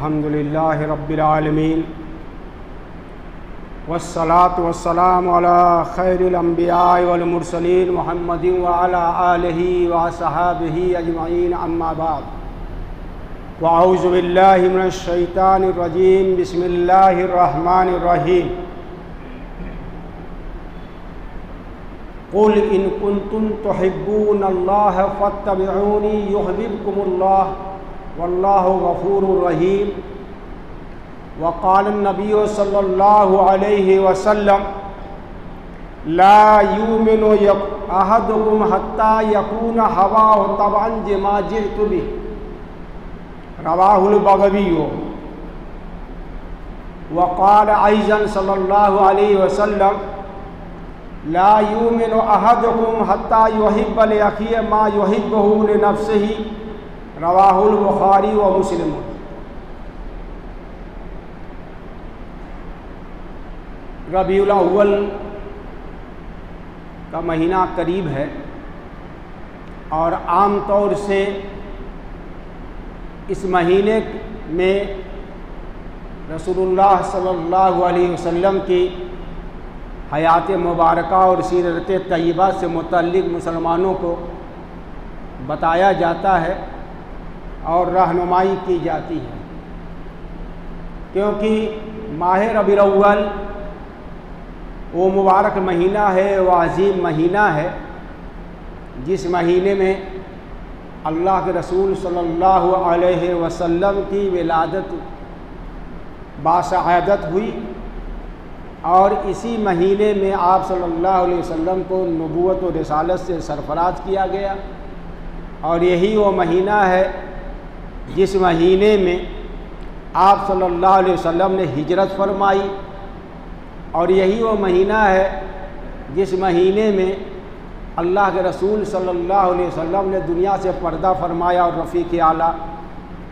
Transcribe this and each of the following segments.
अल्हम्दुलिल्लाहि रब्बिल आलमीन वस्सलातु वस्सलामु अला खैरिल अंबियाइ वल मुरसलीन मुहम्मदिन व अला आलिहि व असहाबिहि अजमईन अम्मा बाद व अऊज़ु बिल्लाहि मिनश शैतानिर रजीम बिस्मिल्लाहिर रहमानिर रहीम कुल इन कुंतुम तुहिब्बूनल्लाह फत्तबिऊनी युहब्बिबकुमुल्लाह वल्लाहु गफूरुर रहीम वक़ाल नबी सल्लल्लाहु अलैहि वसल्लम ला युमिनु अहदुकुम हत्ता यकून हवाहु तबअन जिमा जिअतु बिहि रवाहुल बग़वी वक़ाल अयज़न सल्लल्लाहु अलैहि वसल्लम ला युमिनु अहदुकुम हत्ता युहिब्ब li अख़ीहि मा युहिब्बुहु li नफ़्सिही रवाहुल बुखारी व मुस्लिम। रबीउल अव्वल का महीना करीब है और आम तौर से इस महीने में रसूलुल्लाह सल्लल्लाहु अलैहि वसल्लम की हयात मुबारका और सीरत तय्यबा से मुतल्लिक़ मुसलमानों को बताया जाता है और रहनुमाई की जाती है, क्योंकि माह रबीउल अव्वल वो मुबारक महीना है, वो अज़ीम महीना है जिस महीने में अल्लाह के रसूल सल्लल्लाहु अलैहि वसल्लम की विलादत बासआदत हुई और इसी महीने में आप सल्लल्लाहु अलैहि वसल्लम को नबूवत और रिसालत से सरफराज किया गया। और यही वो महीना है जिस महीने में आप सल्लल्लाहु अलैहि वसल्लम ने हिजरत फरमाई और यही वो महीना है जिस महीने में अल्लाह के रसूल सल्लल्लाहु अलैहि वसल्लम ने दुनिया से पर्दा फरमाया और रफ़ीक़ आला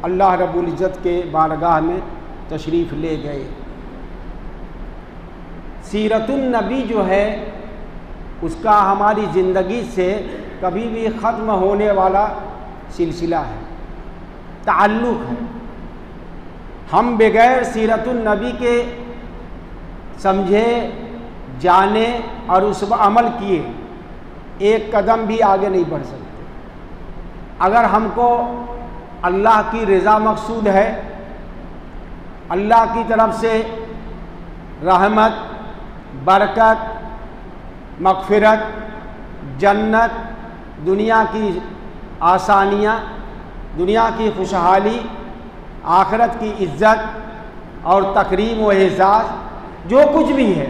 अल्लाह रब्बुल इज़्ज़त के बारगाह में तशरीफ़ ले गए। सीरतुन नबी जो है उसका हमारी ज़िंदगी से कभी भी ख़त्म होने वाला सिलसिला है, ताल्लुक़ है। हम बग़ैर सीरतुन नबी के समझे, जाने और उस पर अमल किए एक कदम भी आगे नहीं बढ़ सकते। अगर हमको अल्लाह की रज़ा मक़सूद है, अल्लाह की तरफ से रहमत, बरकत, मग़फ़िरत, जन्नत, दुनिया की आसानियाँ, दुनिया की खुशहाली, आखिरत की इज़्ज़त और तकरीम व एज़ाज़, जो कुछ भी है,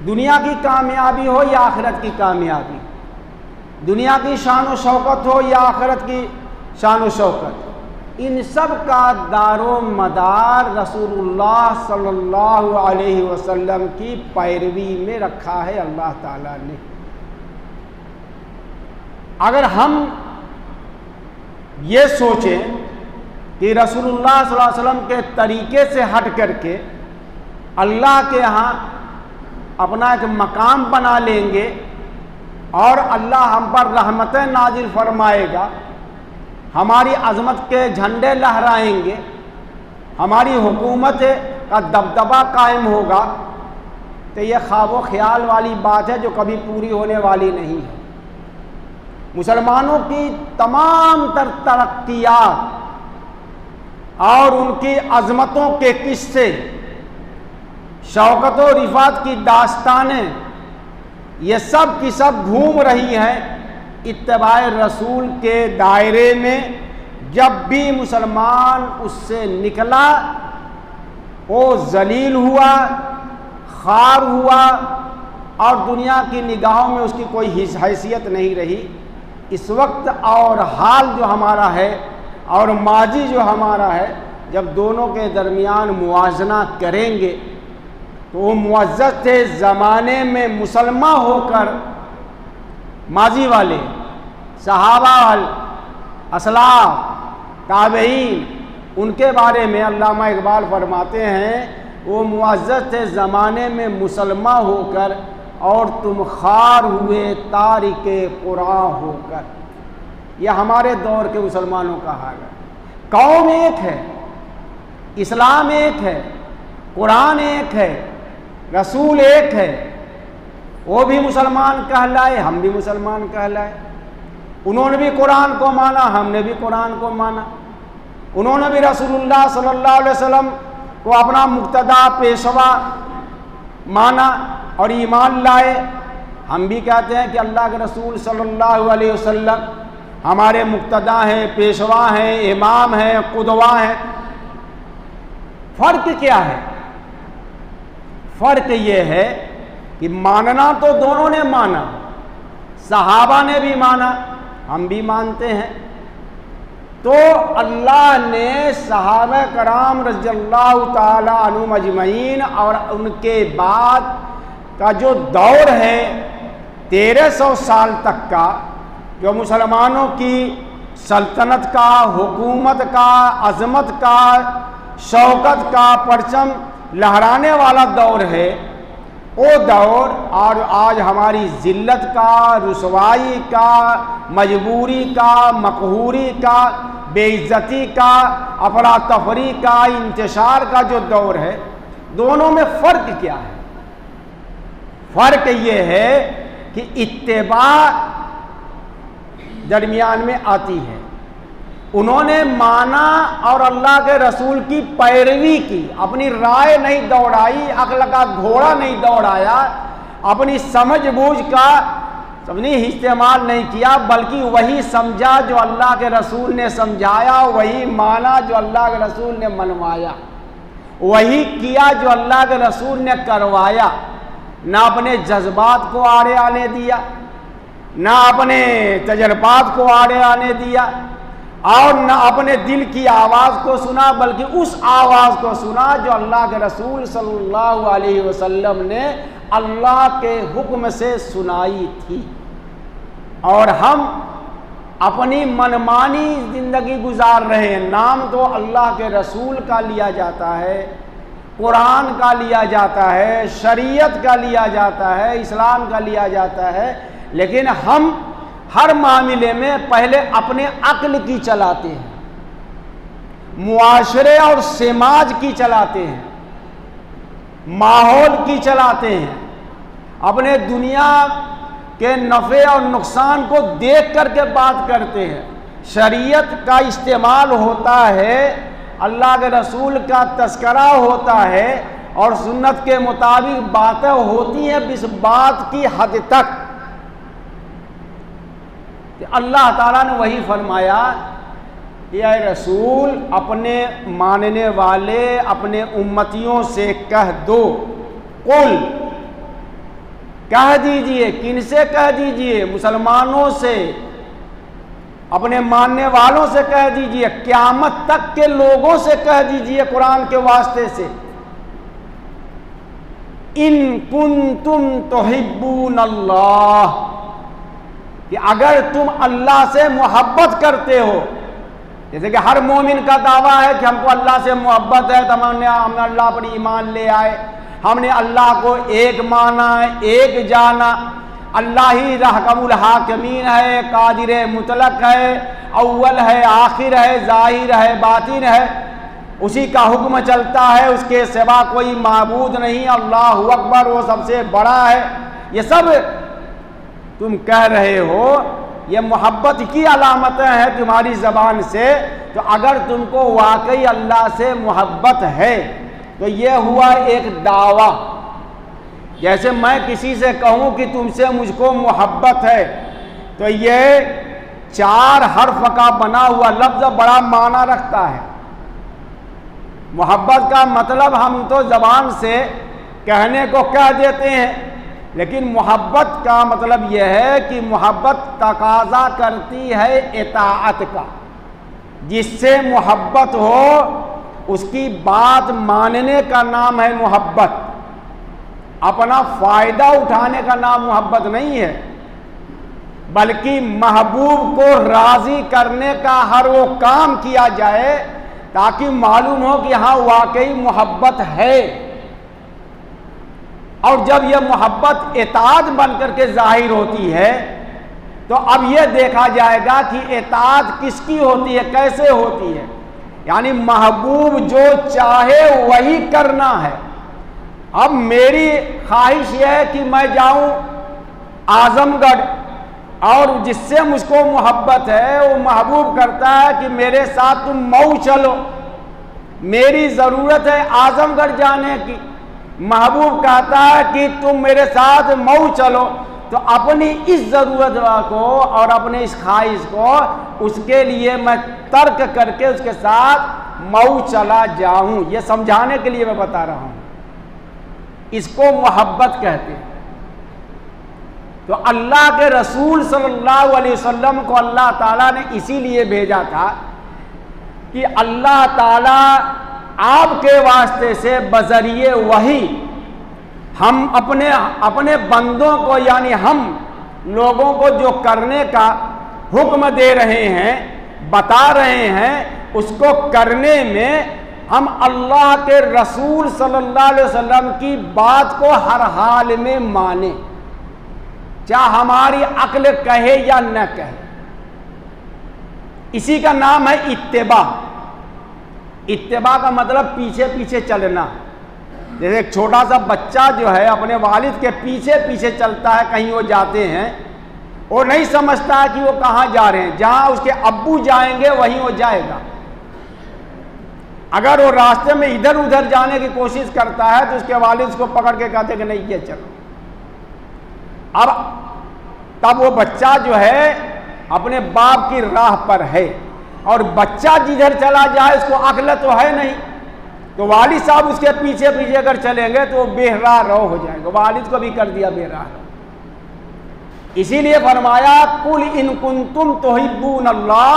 दुनिया की कामयाबी हो या आखिरत की कामयाबी, दुनिया की शान व शौकत हो या आखिरत की शान व शौकत, इन सब का दारो मदार रसूलुल्लाह सल्लल्लाहु अलैहि वसल्लम की पैरवी में रखा है अल्लाह ताला ने। अगर हम ये सोचें कि रसूलुल्लाह सल्लल्लाहु अलैहि वसल्लम के तरीके से हट करके अल्लाह के यहाँ अपना एक मकाम बना लेंगे और अल्लाह हम पर रहमतें नाजिल फरमाएगा, हमारी अज़मत के झंडे लहराएंगे, हमारी हुकूमत का दबदबा कायम होगा, तो ये ख्वाब ख्याल वाली बात है जो कभी पूरी होने वाली नहीं है। मुसलमानों की तमाम तरक्कियात और उनकी अज़मतों के किस्से, शौकत और रिफ़ात की दास्तानें, ये सब की सब घूम रही हैं इत्तिबाए रसूल के दायरे में। जब भी मुसलमान उससे निकला वो ज़लील हुआ, ख़ार हुआ और दुनिया की निगाहों में उसकी कोई हैसियत नहीं रही। इस वक्त और हाल जो हमारा है और माजी जो हमारा है, जब दोनों के दरमियान मुवाज़ना करेंगे तो वो मुअज़्ज़ज़ ज़माने में मुसलमान होकर माजी वाले सहाबा वाले असलाफ ताबईन, उनके बारे में अल्लामा इक़बाल फरमाते हैं वो मुअज़्ज़ज़ ज़माने में मुसलमान होकर और तुम खार हुए तारिके कुरान होकर। यह हमारे दौर के मुसलमानों का हाल है। कौम एक है, इस्लाम एक है, कुरान एक है, रसूल एक है। वो भी मुसलमान कहलाए, हम भी मुसलमान कहलाए। उन्होंने भी कुरान को माना, हमने भी कुरान को माना। उन्होंने भी रसूलुल्लाह सल्लल्लाहु अलैहि वसल्लम को अपना मुक्तदा पेशवा माना और ईमान लाए। हम भी कहते हैं कि अल्लाह के रसूल सल्लल्लाहु अलैहि वसल्लम हमारे मुक्तदा हैं, पेशवा हैं, इमाम हैं, कुदवा हैं। फर्क क्या है? फर्क ये है कि मानना तो दोनों ने माना, सहाबा ने भी माना, हम भी मानते हैं। तो अल्लाह ने सहाबा कराम रज़ियल्लाहु ताला अन्हुम अजमईन और उनके बाद का जो दौर है 1300 साल तक का, जो मुसलमानों की सल्तनत का, हुकूमत का, अजमत का, शौकत का परचम लहराने वाला दौर है, वो दौर और आज हमारी जिल्लत का, रुसवाई का, मजबूरी का, मकहूरी का, बेइज्जती का, अफरा तफरी का, इंतशार का जो दौर है, दोनों में फ़र्क क्या है? फ़र्क ये है कि इत्तिबा दरमियान में आती है। उन्होंने माना और अल्लाह के रसूल की पैरवी की, अपनी राय नहीं दौड़ाई, अक्ल का घोड़ा नहीं दौड़ाया, अपनी समझ बूझ का समझी इस्तेमाल नहीं किया, बल्कि वही समझा जो अल्लाह के रसूल ने समझाया, वही माना जो अल्लाह के रसूल ने मनवाया, वही किया जो अल्लाह के रसूल ने करवाया। ना अपने जज्बात को आड़े आने दिया, ना अपने तजर्बात को आड़े आने दिया, और न अपने दिल की आवाज़ को सुना, बल्कि उस आवाज़ को सुना जो अल्लाह के रसूल सल्लल्लाहु अलैहि वसल्लम ने अल्लाह के हुक्म से सुनाई थी। और हम अपनी मनमानी ज़िंदगी गुजार रहे हैं। नाम तो अल्लाह के रसूल का लिया जाता है, कुरान का लिया जाता है, शरीयत का लिया जाता है, इस्लाम का लिया जाता है, लेकिन हम हर मामले में पहले अपने अक्ल की चलाते हैं, मुआशरे और समाज की चलाते हैं, माहौल की चलाते हैं, अपने दुनिया के नफ़े और नुकसान को देख करके बात करते हैं। शरीयत का इस्तेमाल होता है, अल्लाह के रसूल का तस्करा होता है और सुन्नत के मुताबिक बातें होती हैं इस बात की हद तक कि अल्लाह ताला ने वही फरमाया कि ऐ रसूल अपने मानने वाले अपने उम्मतियों से कह दो, कुल कह दीजिए। किनसे कह दीजिए? मुसलमानों से, अपने मानने वालों से कह दीजिए, क़यामत तक के लोगों से कह दीजिए कुरान के वास्ते से, इन कुंतुम तुहिब्बूनल्लाह, कि अगर तुम अल्लाह से मोहब्बत करते हो, जैसे कि हर मोमिन का दावा है कि हमको अल्लाह से मोहब्बत है, तो हमने अल्लाह पर ईमान ले आए, हमने अल्लाह को एक माना, एक जाना, अल्लाह ही रहकमुल हाकिमीन है, कादिर मुतलक है, अव्वल है, आखिर है, ज़ाहिर है, बातिन है, उसी का हुक्म चलता है, उसके सिवा कोई माबूद नहीं, अल्लाहु अकबर, वो सबसे बड़ा है। ये सब तुम कह रहे हो, ये मोहब्बत की अलामतें हैं तुम्हारी ज़बान से। तो अगर तुमको वाकई अल्लाह से मोहब्बत है तो ये हुआ एक दावा। जैसे मैं किसी से कहूँ कि तुमसे मुझको मोहब्बत है, तो ये 4 हर्फ का बना हुआ लफ्ज़ बड़ा माना रखता है। मोहब्बत का मतलब हम तो ज़बान से कहने को कह देते हैं, लेकिन मोहब्बत का मतलब यह है कि मोहब्बत तकाज़ा करती है इताअत का। जिससे मोहब्बत हो उसकी बात मानने का नाम है मोहब्बत। अपना फ़ायदा उठाने का नाम मोहब्बत नहीं है, बल्कि महबूब को राज़ी करने का हर वो काम किया जाए ताकि मालूम हो कि हाँ वाकई मोहब्बत है। और जब यह मोहब्बत इताअत बन करके ज़ाहिर होती है, तो अब यह देखा जाएगा कि इताअत किसकी होती है, कैसे होती है। यानी महबूब जो चाहे वही करना है। अब मेरी ख्वाहिश यह है कि मैं जाऊं आजमगढ़, और जिससे मुझको मोहब्बत है वो महबूब करता है कि मेरे साथ तुम मऊ चलो, मेरी ज़रूरत है आजमगढ़ जाने की, महबूब कहता है कि तुम मेरे साथ मऊ चलो, तो अपनी इस ज़रूरत को और अपने इस ख्वाहिश को, उसके लिए मैं तर्क करके उसके साथ मऊ चला जाऊं। ये समझाने के लिए मैं बता रहा हूं, इसको मोहब्बत कहते हैं। तो अल्लाह के रसूल सल्लल्लाहु अलैहि वसल्लम को अल्लाह ताला ने इसीलिए भेजा था कि अल्लाह ताला आपके वास्ते से बजरिए वही हम अपने बंदों को, यानी हम लोगों को जो करने का हुक्म दे रहे हैं, बता रहे हैं, उसको करने में हम अल्लाह के रसूल सल्लल्लाहु अलैहि वसल्लम की बात को हर हाल में माने, चाहे हमारी अक्ल कहे या न कहे। इसी का नाम है इत्तिबा। इत्तिबा का मतलब पीछे पीछे चलना। जैसे एक छोटा सा बच्चा जो है अपने वालिद के पीछे पीछे चलता है, कहीं वो जाते हैं, वो नहीं समझता है कि वो कहाँ जा रहे हैं, जहाँ उसके अब्बू जाएंगे वहीं वो जाएगा। अगर वो रास्ते में इधर उधर जाने की कोशिश करता है तो उसके वालिद उसको पकड़ के कहते कि नहीं ये चलो। अब तब वो बच्चा जो है अपने बाप की राह पर है, और बच्चा जिधर चला जाए उसको अक्ल तो है नहीं, तो वालिद साहब उसके पीछे पीछे अगर चलेंगे तो वो बेराह रो हो जाएगा। वालिद को भी कर दिया बेराह। इसीलिए फरमाया कुल इन कुंतुम तुहिब्बून अल्लाह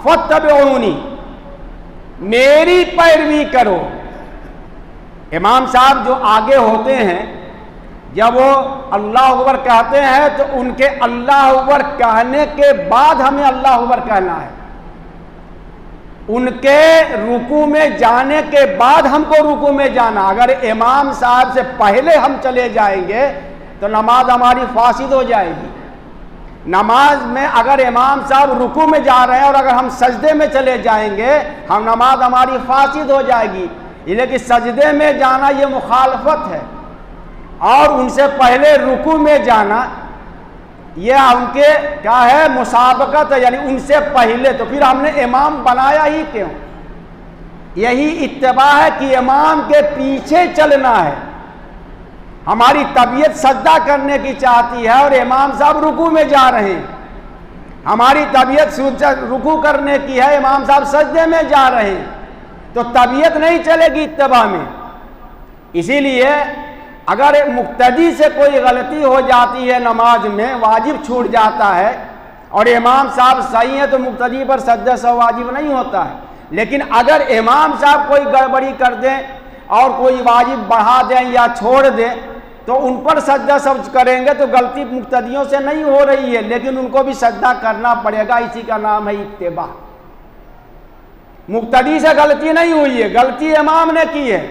फत्तबिऊनी, मेरी पैरवी करो। इमाम साहब जो आगे होते हैं, जब वो अल्लाह अकबर कहते हैं तो उनके अल्लाह अकबर कहने के बाद हमें अल्लाह अकबर कहना है। उनके रुकू में जाने के बाद हमको रुकू में जाना। अगर इमाम साहब से पहले हम चले जाएंगे तो नमाज हमारी फासिद हो जाएगी। नमाज में अगर इमाम साहब रुकू में जा रहे हैं और अगर हम सजदे में चले जाएंगे, हम नमाज हमारी फासिद हो जाएगी। लेकिन सजदे में जाना ये मुखालफत है, और उनसे पहले रुकू में जाना यह उनके क्या है, मुसाबकत है, यानी उनसे पहले। तो फिर हमने इमाम बनाया ही क्यों? यही इत्तिबा है कि इमाम के पीछे चलना है। हमारी तबीयत सजदा करने की चाहती है और इमाम साहब रुकू में जा रहे हैं। हमारी तबीयत रुकू करने की है, इमाम साहब सजदे में जा रहे हैं, तो तबीयत नहीं चलेगी इत्तिबा में। इसीलिए अगर मुक्तदी से कोई गलती हो जाती है, नमाज में वाजिब छूट जाता है और इमाम साहब सही है, तो मुक्तदी पर सजदा सह वाजिब नहीं होता है। लेकिन अगर इमाम साहब कोई गड़बड़ी कर दें और कोई वाजिब बढ़ा दें या छोड़ दें, तो उन पर सजदा सब करेंगे तो गलती मुक्तदियों से नहीं हो रही है, लेकिन उनको भी सजदा करना पड़ेगा। इसी का नाम है इत्तिबा। मुक्तदी से गलती नहीं हुई है, गलती इमाम ने की है,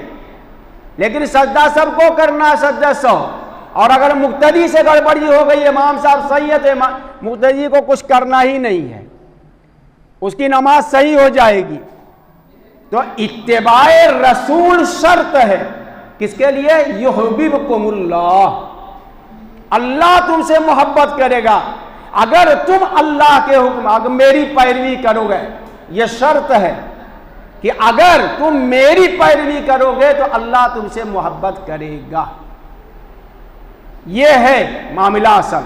लेकिन सजदा सबको करना है, सजदा सौ। और अगर मुक्तदी से गड़बड़ी हो गई, इमाम साहब सही है, तो मुक्तदी को कुछ करना ही नहीं है, उसकी नमाज सही हो जाएगी। तो इत्तिबाए रसूल शर्त है किसके लिए? युहिब्बुकुमुल्लाह, अल्लाह तुमसे मोहब्बत करेगा अगर तुम अल्लाह के हुक्म, अगर मेरी पैरवी करोगे। यह शर्त है कि अगर तुम मेरी पैरवी करोगे तो अल्लाह तुमसे मोहब्बत करेगा। यह है मामला असल।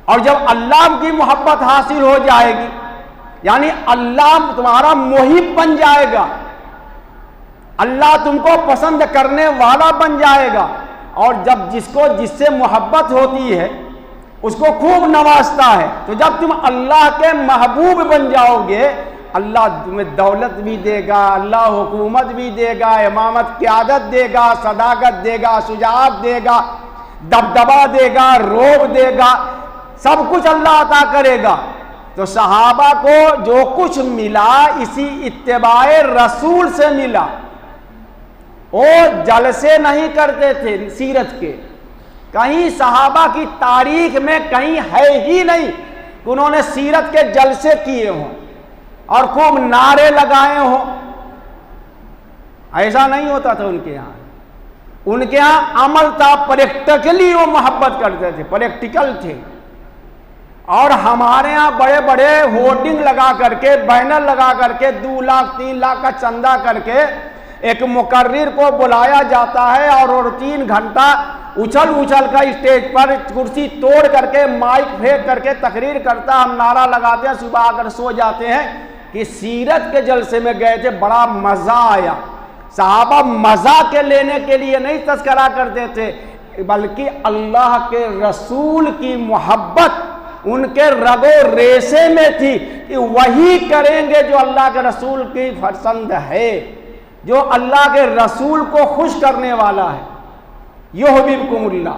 और जब अल्लाह की मोहब्बत हासिल हो जाएगी, यानी अल्लाह तुम्हारा मुहिब बन जाएगा, अल्लाह तुमको पसंद करने वाला बन जाएगा। और जब जिससे मोहब्बत होती है उसको खूब नवाजता है, तो जब तुम अल्लाह के महबूब बन जाओगे, अल्लाह तुम्हें दौलत भी देगा, अल्लाह हुकूमत भी देगा, इमामत क़यादत देगा, सदाकत देगा, शुजाअत देगा, दबदबा देगा, रोब देगा, सब कुछ अल्लाह अता करेगा। तो सहाबा को जो कुछ मिला इसी इत्तिबाए रसूल से मिला। वो जलसे नहीं करते थे सीरत के, कहीं सहाबा की तारीख में कहीं है ही नहीं कि उन्होंने सीरत के जलसे किए हों। और खूब नारे लगाए हो। ऐसा नहीं होता था उनके यहाँ। उनके यहाँ अमल था, प्रैक्टिकली वो मोहब्बत करते थे, प्रैक्टिकल थे। और हमारे यहाँ बड़े बड़े होर्डिंग लगा करके, बैनर लगा करके 2 लाख 3 लाख का चंदा करके एक मुकर्रिर को बुलाया जाता है और 3 घंटा उछल उछल कर स्टेज पर कुर्सी तोड़ करके माइक फेंक करके तकरीर करता, हम नारा लगाते हैं, सुबह आकर सो जाते हैं कि सीरत के जलसे में गए थे, बड़ा मजा आया। सहाबा मजा के लेने के लिए नहीं तस्करा करते थे, बल्कि अल्लाह के रसूल की मोहब्बत उनके रगो रेशे में थी कि वही करेंगे जो अल्लाह के रसूल की पसंद है, जो अल्लाह के रसूल को खुश करने वाला है। युहिब्बुकुमुल्लाह,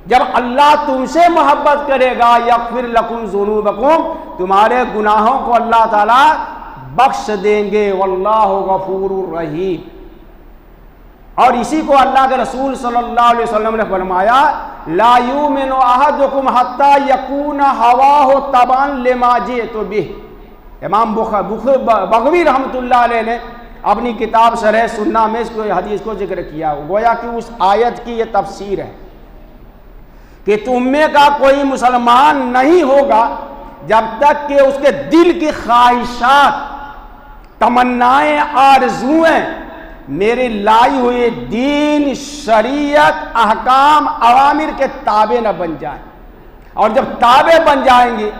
जब अल्लाह तुमसे मोहब्बत करेगा, यग़फिर लकुम ज़ुनूबकुम, तुम्हारे गुनाहों को अल्लाह ताला बख्श देंगे, वल्लाहु गफूरुर रहीम। और इसी को अल्लाह के रसूल सल्लल्लाहु अलैहि वसल्लम ने फरमाया, ला युमिनु अहदुकुम हत्ता यकूना हवाहु तबान लिमा जिअतु बिह। इमाम बग़वी रहमतुल्लाह अलैह ने अपनी किताब शरह सुन्ना में इसको हदीस को जिक्र किया। गोया कि उस आयत की ये तफसीर है कि तुम में का कोई मुसलमान नहीं होगा जब तक कि उसके दिल की ख्वाहिशात, तमन्नाएं, आरज़ुएं मेरी लाई हुई दीन, शरीयत, अहकाम, अवामिर के ताबे न बन जाए। और जब ताबे बन जाएंगे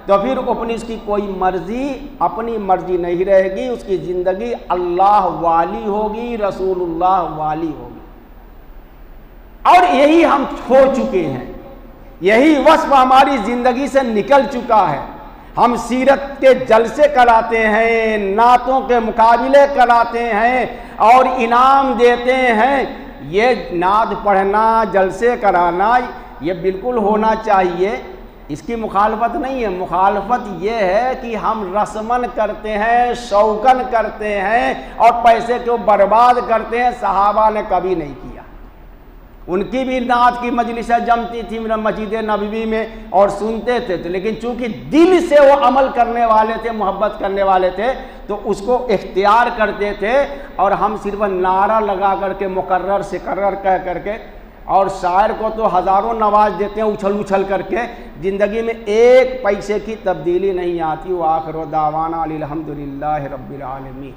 तो फिर अपनी उसकी कोई मर्जी, अपनी मर्जी नहीं रहेगी, उसकी ज़िंदगी अल्लाह वाली होगी, रसूलुल्लाह वाली होगी। और यही हम खो चुके हैं, यही वस्फ हमारी ज़िंदगी से निकल चुका है। हम सीरत के जलसे कराते हैं, नातों के मुकाबले कराते हैं और इनाम देते हैं। ये नात पढ़ना, जलसे कराना, ये बिल्कुल होना चाहिए, इसकी मुखालफत नहीं है। मुखालफत ये है कि हम रस्मन करते हैं, शौकन करते हैं और पैसे को बर्बाद करते हैं। सहाबा ने कभी नहीं किया। उनकी भी नात की मजलिसें जमती थी मस्जिद नबवी में और सुनते थे, लेकिन चूंकि दिल से वो अमल करने वाले थे, मोहब्बत करने वाले थे, तो उसको इख्तियार करते थे। और हम सिर्फ नारा लगा करके, मुकर्रर सिकर्रर कह करके, और शायर को तो हज़ारों नवाज देते हैं उछल उछल करके, ज़िंदगी में एक पैसे की तब्दीली नहीं आती। वो आखिर दावाना अल्हम्दुलिल्लाहि रब्बिल आलमीन।